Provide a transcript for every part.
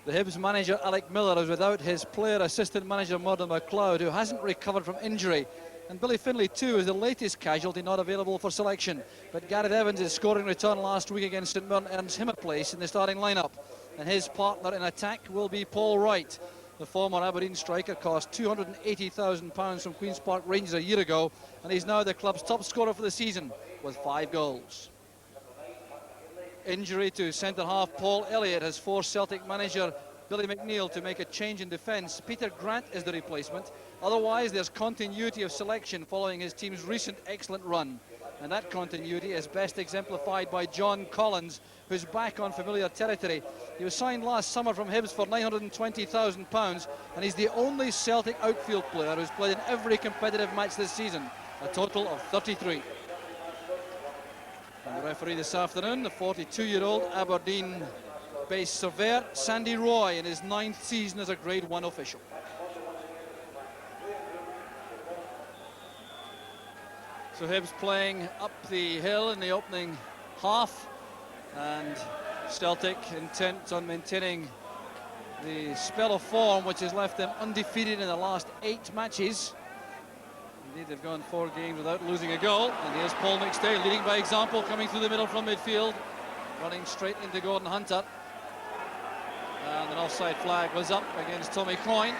The Hibs manager, Alec Miller, is without his player assistant manager, Murdo McLeod, who hasn't recovered from injury. And Billy Finlay, too, is the latest casualty not available for selection. But Gareth Evans' scoring return last week against St Mirren earns him a place in the starting lineup. And his partner in attack will be Paul Wright. The former Aberdeen striker cost £280,000 from Queen's Park Rangers a year ago, and he's now the club's top scorer for the season with 5 goals. Injury to centre-half Paul Elliott has forced Celtic manager Billy McNeill to make a change in defence. Peter Grant is the replacement. Otherwise, there's continuity of selection following his team's recent excellent run. And that continuity is best exemplified by John Collins, who's back on familiar territory. He was signed last summer from Hibs for £920,000, and he's the only Celtic outfield player who's played in every competitive match this season, a total of 33. And the referee this afternoon, the 42-year-old Aberdeen-based surveyor, Sandy Roy, in his 9th season as a Grade 1 official. So Hibs playing up the hill in the opening half, and Celtic intent on maintaining the spell of form which has left them undefeated in the last 8 matches. Indeed, they've gone 4 games without losing a goal. And here's Paul McStay leading by example, coming through the middle from midfield, running straight into Gordon Hunter. And an offside flag was up against Tommy Coyne.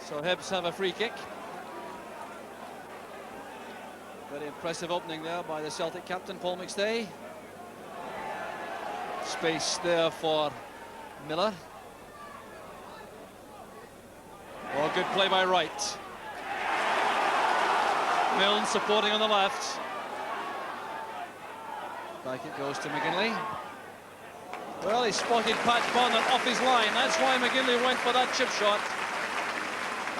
So Hibs have a free kick. Very impressive opening there by the Celtic captain, Paul McStay. Space there for Miller. Oh, good play by Wright. Milne supporting on the left. Back it goes to McGinley. Well, he spotted Pat Bonner off his line. That's why McGinley went for that chip shot.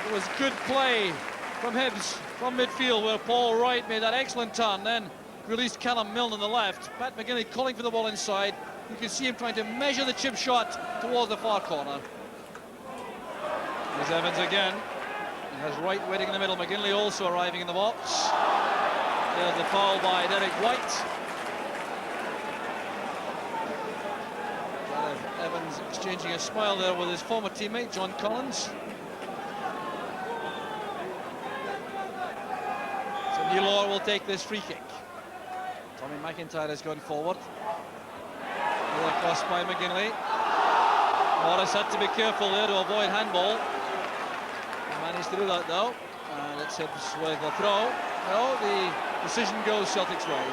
It was good play from Hibs, from midfield, where Paul Wright made that excellent turn, then released Callum Milne on the left. Pat McGinley calling for the ball inside. You can see him trying to measure the chip shot towards the far corner. There's Evans again. He has Wright waiting in the middle. McGinley also arriving in the box. There's the foul by Derek White. Evans exchanging a smile there with his former teammate, John Collins. Neylor will take this free kick. Tommy McIntyre has gone forward. Another cross by McGinley. Morris had to be careful there to avoid handball. He managed to do that though. And it's Hibs with a throw. No, the decision goes Celtic's way.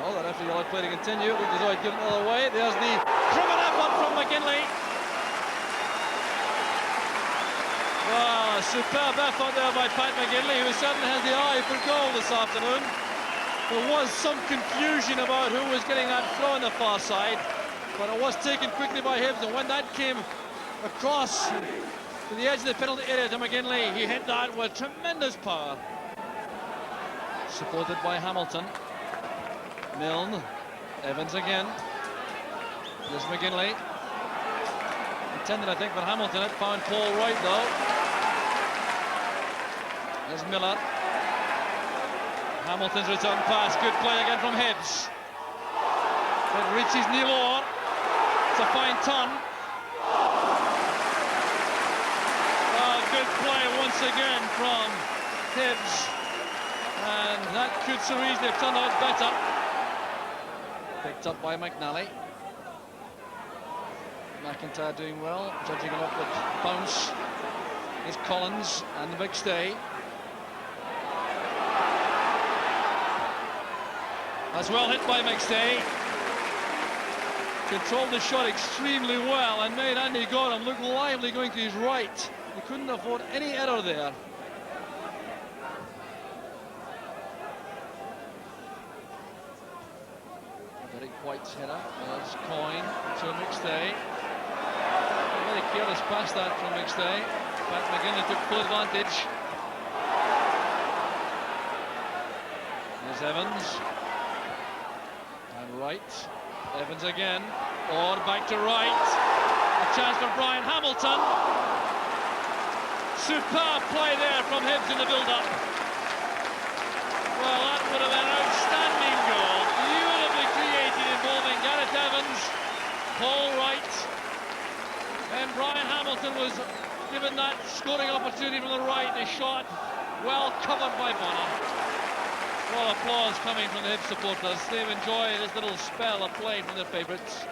No, the referee allowed play to continue. Lucas Oid given it all away. There's the criminal effort from McGinley. Well, a superb effort there by Pat McGinley, who certainly has the eye for goal this afternoon. There was some confusion about who was getting that throw on the far side, but it was taken quickly by Hibs, and when that came across to the edge of the penalty area to McGinley, he hit that with tremendous power. Supported by Hamilton. Milne. Evans again. There's McGinley. Intended, I think, for Hamilton. It found Paul Wright, though. There's Miller. Hamilton's return pass. Good play again from Hibs. It reaches Neylor. It's a fine turn. Good play once again from Hibs. And that could so easily have turned out better. Picked up by McNally. McIntyre doing well, judging an upward bounce. Here's Collins and the big stay. As well hit by McStay. Controlled the shot extremely well and made Andy Gordon look lively going to his right. He couldn't afford any error there. Derek White's header. There's Coyne to McStay. Very careless pass that from McStay. Pat McGinley took full advantage. There's Evans. And Wright. Evans again. Or back to Wright. A chance for Brian Hamilton. Superb play there from Hibs in the build-up. Well, that would have been an outstanding goal. Beautifully created involving Gareth Evans Hamilton was given that scoring opportunity from the right. The shot well covered by Bonner. Well, applause coming from the Hibs supporters. They've enjoyed this little spell of play from their favourites.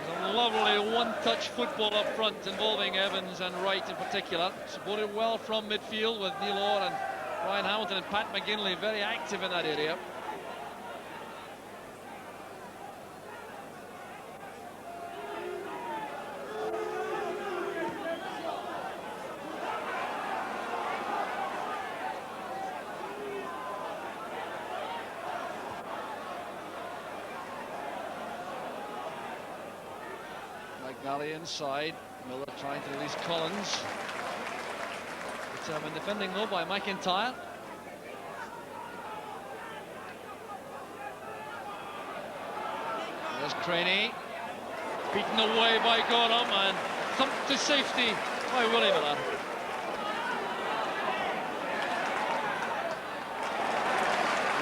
There's a lovely one-touch football up front involving Evans and Wright in particular. Supported well from midfield with Neil Orr and Ryan Hamilton and Pat McGinley very active in that area. Galley inside, Miller trying to release Collins. Determined defending though by McIntyre. There's Craney, beaten away by Gorham and thumped to safety by Willie Miller.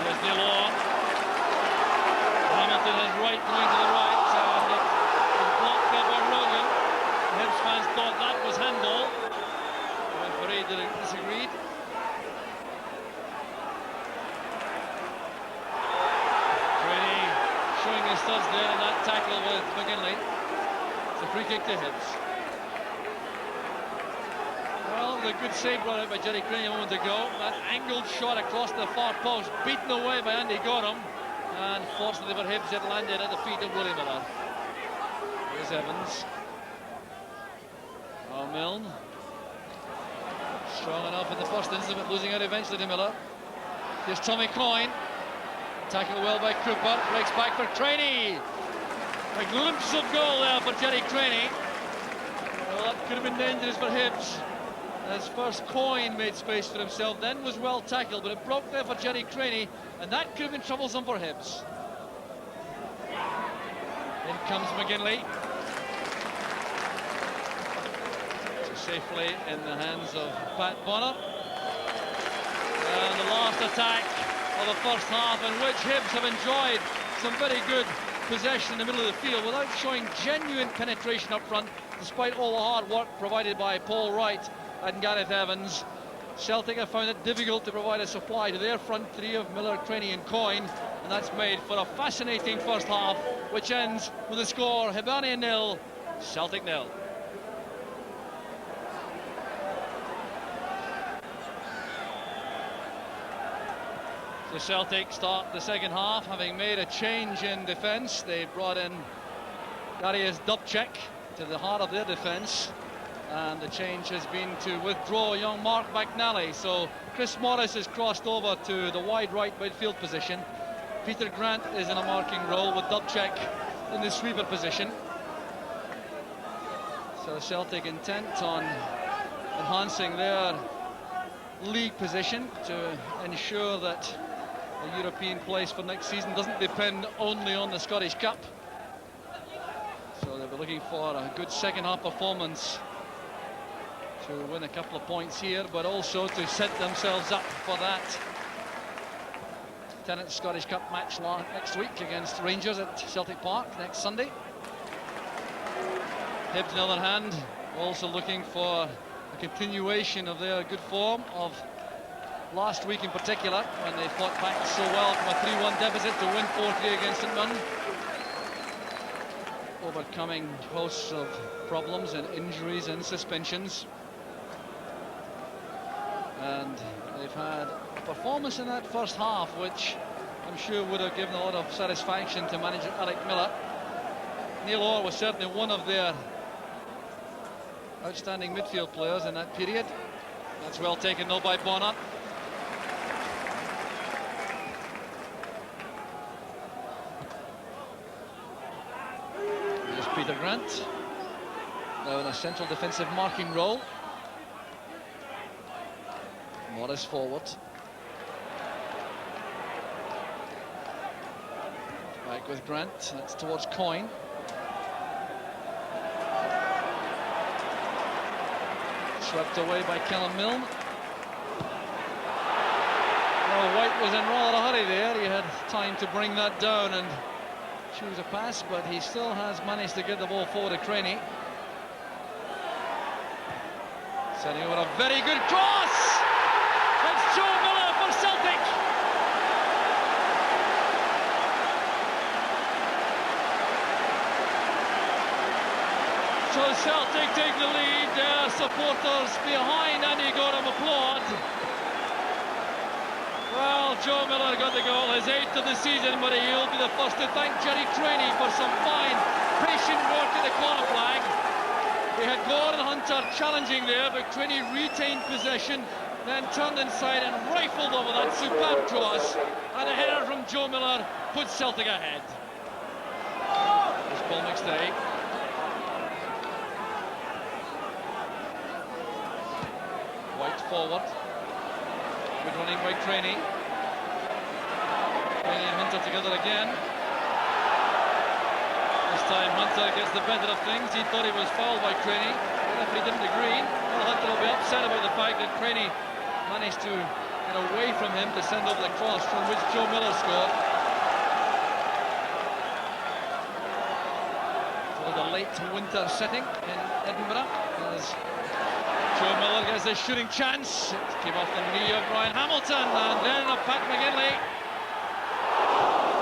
Here's Neil Orr. Hamilton is right going to the right. Hibs fans thought that was handball. The referee disagreed. Craney showing his studs there in that tackle with McGinley. It's a free kick to Hibs. Well, it was a good save brought out by Jerry Craney a moment ago. That angled shot across the far post, beaten away by Andy Gorham. And fortunately for Hibs, it landed at the feet of Willie Miller. Here's Evans. Oh, Milne. Strong enough in the first instance, but losing out eventually to Miller. Here's Tommy Coyne. Tackled well by Cooper. Breaks back for Craney. A glimpse of goal there for Jerry Craney. Well, that could have been dangerous for Hibs. As first Coyne made space for himself, then was well tackled, but it broke there for Jerry Craney, and that could have been troublesome for Hibs. In comes McGinley. Safely in the hands of Pat Bonner. And the last attack of the first half, in which Hibs have enjoyed some very good possession in the middle of the field without showing genuine penetration up front, despite all the hard work provided by Paul Wright and Gareth Evans. Celtic have found it difficult to provide a supply to their front three of Miller, Craney and Coyne, and that's made for a fascinating first half, which ends with the score Hibernian 0, Celtic 0. The Celtic start the second half, having made a change in defence. They brought in Darius Dubček to the heart of their defence, and the change has been to withdraw young Mark McNally. So Chris Morris has crossed over to the wide right midfield position. Peter Grant is in a marking role with Dubček in the sweeper position. So Celtic intent on enhancing their league position to ensure that a European place for next season doesn't depend only on the Scottish Cup. So they'll be looking for a good second half performance to win a couple of points here, but also to set themselves up for that Tennant Scottish Cup match next week against Rangers at Celtic Park next Sunday. Hibs, on the other hand, also looking for a continuation of their good form of last week in particular, when they fought back so well from a 3-1 deficit to win 4-3 against St Mirren, overcoming hosts of problems and injuries and suspensions. And they've had a performance in that first half which I'm sure would have given a lot of satisfaction to manager Eric Miller. Neil Orr was certainly one of their outstanding midfield players in that period. That's well taken though by Bonner. Here's Peter Grant, now in a central defensive marking role. Morris forward. Back with Grant, that's towards Coyne. Swept away by Callum Milne. Well, White was in rather a hurry there. He had time to bring that down and choose a pass, but he still has managed to get the ball forward to Craney. Sending over a very good cross. It's Joe Miller for Celtic. So Celtic take the lead. Their supporters behind Andy Gorham applaud. Well, Joe Miller got the goal, his 8th of the season, but he'll be the first to thank Jerry Craney for some fine, patient work at the corner flag. He had Gordon Hunter challenging there, but Craney retained possession, then turned inside and rifled over that superb cross, and a header from Joe Miller puts Celtic ahead. There's Paul McStay. White forward. Good running by Craney. Craney and Hunter together again. This time Hunter gets the better of things. He thought he was fouled by Craney. The referee didn't agree. Well, Hunter will be upset about the fact that Craney managed to get away from him to send over the cross from which Joe Miller scored. For the late winter setting in Edinburgh, as Joe Miller gets a shooting chance. It came off the knee of Ryan Hamilton, and then of Pat McGinley.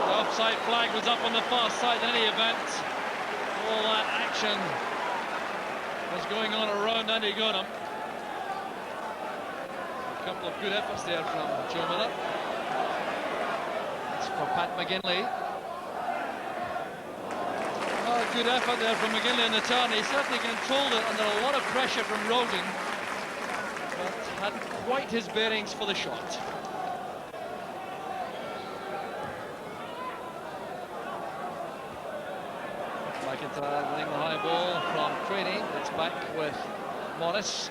The offside flag was up on the far side in any event. All that action was going on around Andy Gorham. A couple of good efforts there from Joe Miller. That's for Pat McGinley. Oh, good effort there from McGinley in the turn. He certainly controlled it under a lot of pressure from Rogan, but hadn't quite his bearings for the shot. McIntyre winning the high ball from Craney. It's back with Morris.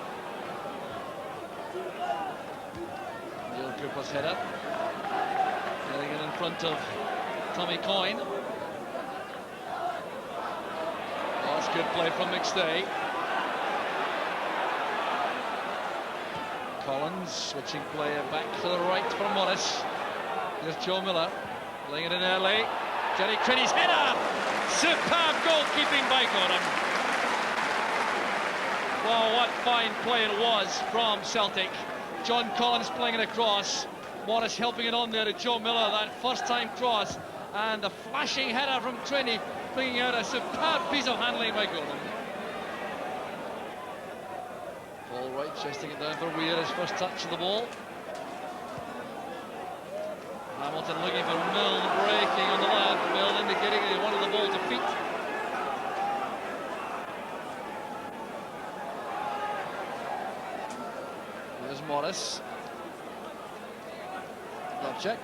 Neil Cooper's header. Getting it in front of Tommy Coyne. That's good play from McStay. Collins switching play back to the right for Morris. Here's Joe Miller laying it in early. Jerry Craney's header. Superb goalkeeping by Gorham. Wow, what fine play it was from Celtic. John Collins playing it across. Morris helping it on there to Joe Miller. That first time cross and a flashing header from Craney, bringing out a superb piece of handling by Gorham. Paul Wright chesting it down for Weir, his first touch of the ball. Hamilton looking for Milne, breaking on the left. Milne indicating that he wanted the ball to feet. There's Morris. Dubček.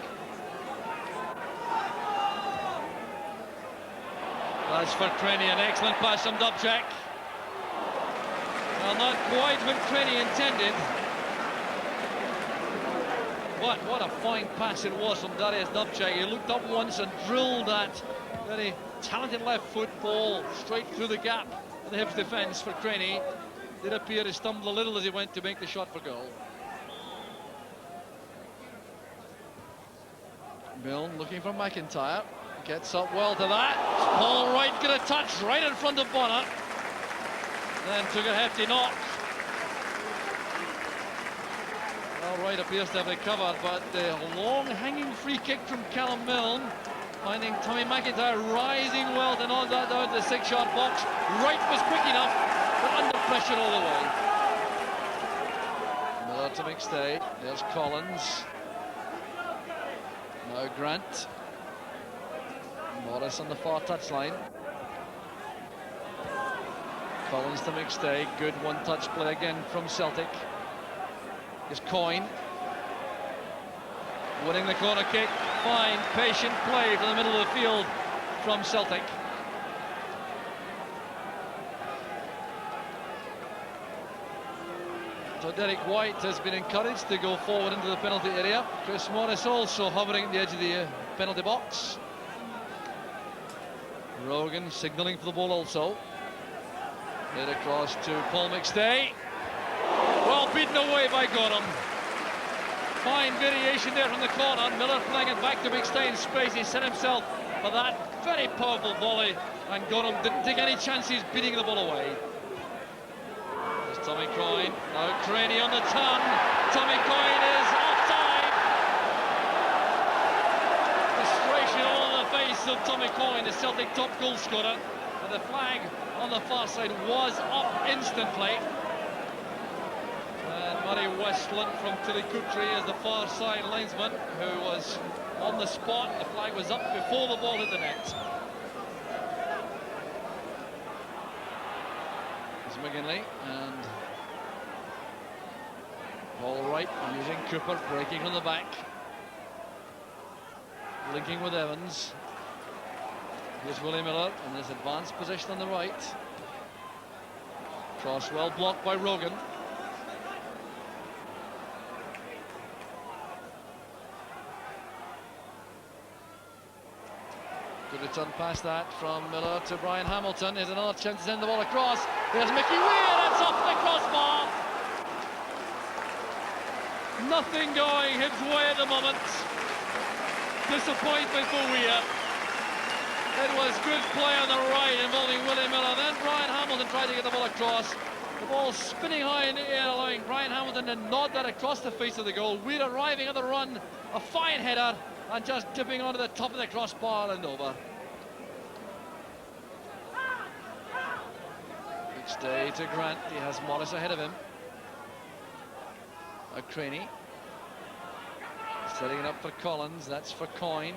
That's for Craney, an excellent pass from Dubček. Well, not quite what Craney intended. What a fine pass it was from Darius Dubček. He looked up once and drilled that very talented left foot ball straight through the gap of the Hibs defence for Craney. Did appear to stumble a little as he went to make the shot for goal. Milne looking for McIntyre. Gets up well to that. Paul Wright got a touch right in front of Bonner. Then took a hefty knock. Well, Wright appears to have recovered, but the long hanging free kick from Callum Milne, finding Tommy McIntyre rising well to knock that down to the 6-yard box. Wright was quick enough, but under pressure all the way. Miller to McStay. There's Collins. Now Grant. Morris on the far touchline. Collins to McStay. Good one-touch play again from Celtic. Here's Coyne. Winning the corner kick. Fine, patient play from the middle of the field from Celtic. So Derek White has been encouraged to go forward into the penalty area. Chris Morris also hovering at the edge of the penalty box. Rogan signalling for the ball also. Played across to Paul McStay. Well beaten away by Gorham. Fine variation there from the corner. Miller playing it back to McStay in space. He set himself for that very powerful volley, and Gorham didn't take any chances beating the ball away. There's Tommy Coyne, now Craney on the turn. Tommy Coyne is offside. Frustration all on the face of Tommy Coyne, the Celtic top goal scorer. But the flag on the far side was up instantly. And Murray Westland from Tillicootree is the far side linesman who was on the spot. The flag was up before the ball hit the net. McGinley and Paul Wright using Cooper, breaking from the back, linking with Evans. Here's Willie Miller in his advanced position on the right. Cross well blocked by Rogan. Good return past that from Miller to Brian Hamilton. Here's another chance to send the ball across. There's Mickey Weir, it's off the crossbar. Nothing going Hibs' way at the moment. Disappointment for Weir. It was good play on the right involving Willie Miller. Then Brian Hamilton tried to get the ball across. The ball spinning high in the air, allowing Brian Hamilton to nod that across the face of the goal. Weir arriving at the run, a fine header, and just dipping onto the top of the crossbar and over. Good stay to Grant. He has Morris ahead of him. Now Craney setting it up for Collins. That's for Coyne.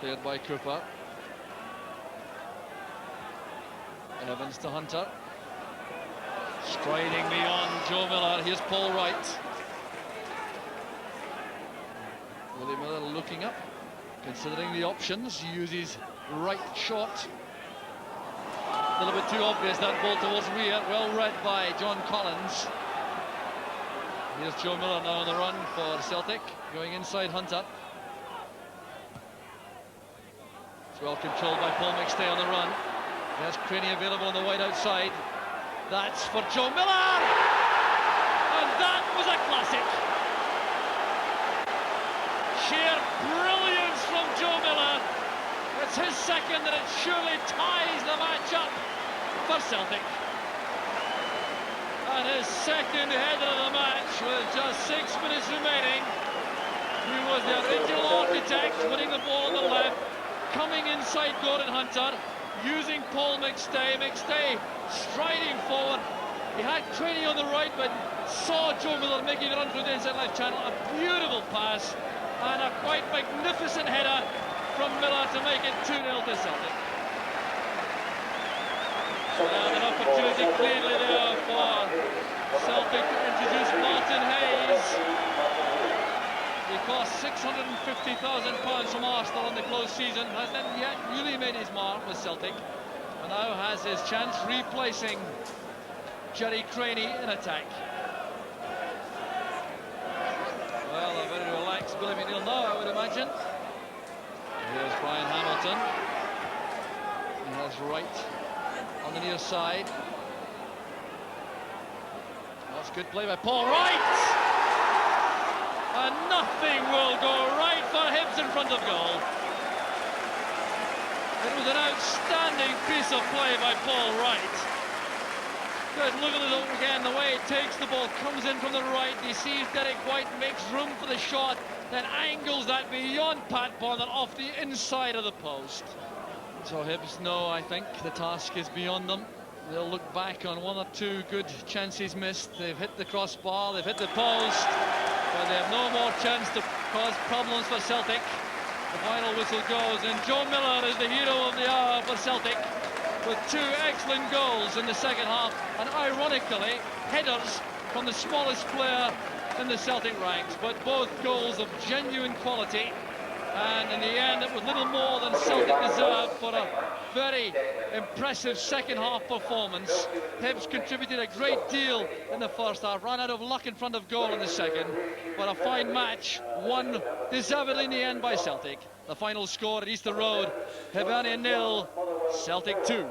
Cleared by Cooper. Evans to Hunter. Striding beyond Joe Miller. Here's Paul Wright. Willie Miller looking up, considering the options, uses right shot. A little bit too obvious, that ball towards Weir, well read by John Collins. Here's Joe Miller now on the run for Celtic, going inside Hunter. It's well controlled by Paul McStay on the run. There's Craney available on the wide outside. That's for Joe Miller! And that was a classic. Sheer brilliance from Joe Miller. It's his second, and it surely ties the match up for Celtic. And his second header of the match with just 6 minutes remaining. He was the original architect, winning the ball on the left, coming inside Gordon Hunter, using Paul McStay. McStay striding forward. He had Craney on the right, but saw Joe Miller making a run through the inside left channel. A beautiful pass. And a quite magnificent header from Miller to make it 2-0 to Celtic. And an opportunity clearly there for Celtic to introduce Martin Hayes. He cost £650,000 from Arsenal in the close season, hasn't yet really made his mark with Celtic, and now has his chance replacing Jerry Craney in attack. Well, a very relaxed Billy McNeil now, I would imagine. Here's Brian Hamilton. He has Wright on the near side. That's good play by Paul Wright. And nothing will go right for Hibs in front of goal. It was an outstanding piece of play by Paul Wright. Good, look at it again, the way he takes the ball, comes in from the right, he sees Derek White, makes room for the shot, then angles that beyond Pat Bonner off the inside of the post. So Hibs know, I think, the task is beyond them. They'll look back on 1 or 2 good chances missed. They've hit the crossbar, they've hit the post, but they have no more chance to cause problems for Celtic. The final whistle goes, and Joe Miller is the hero of the hour for Celtic, with 2 excellent goals in the second half, and ironically, headers from the smallest player in the Celtic ranks, but both goals of genuine quality. And in the end, it was little more than Celtic deserved for a very impressive second half performance. Hibs contributed a great deal in the first half, ran out of luck in front of goal in the second, but a fine match, won deservedly in the end by Celtic. The final score at Easter Road, Hibernian 0, Celtic 2.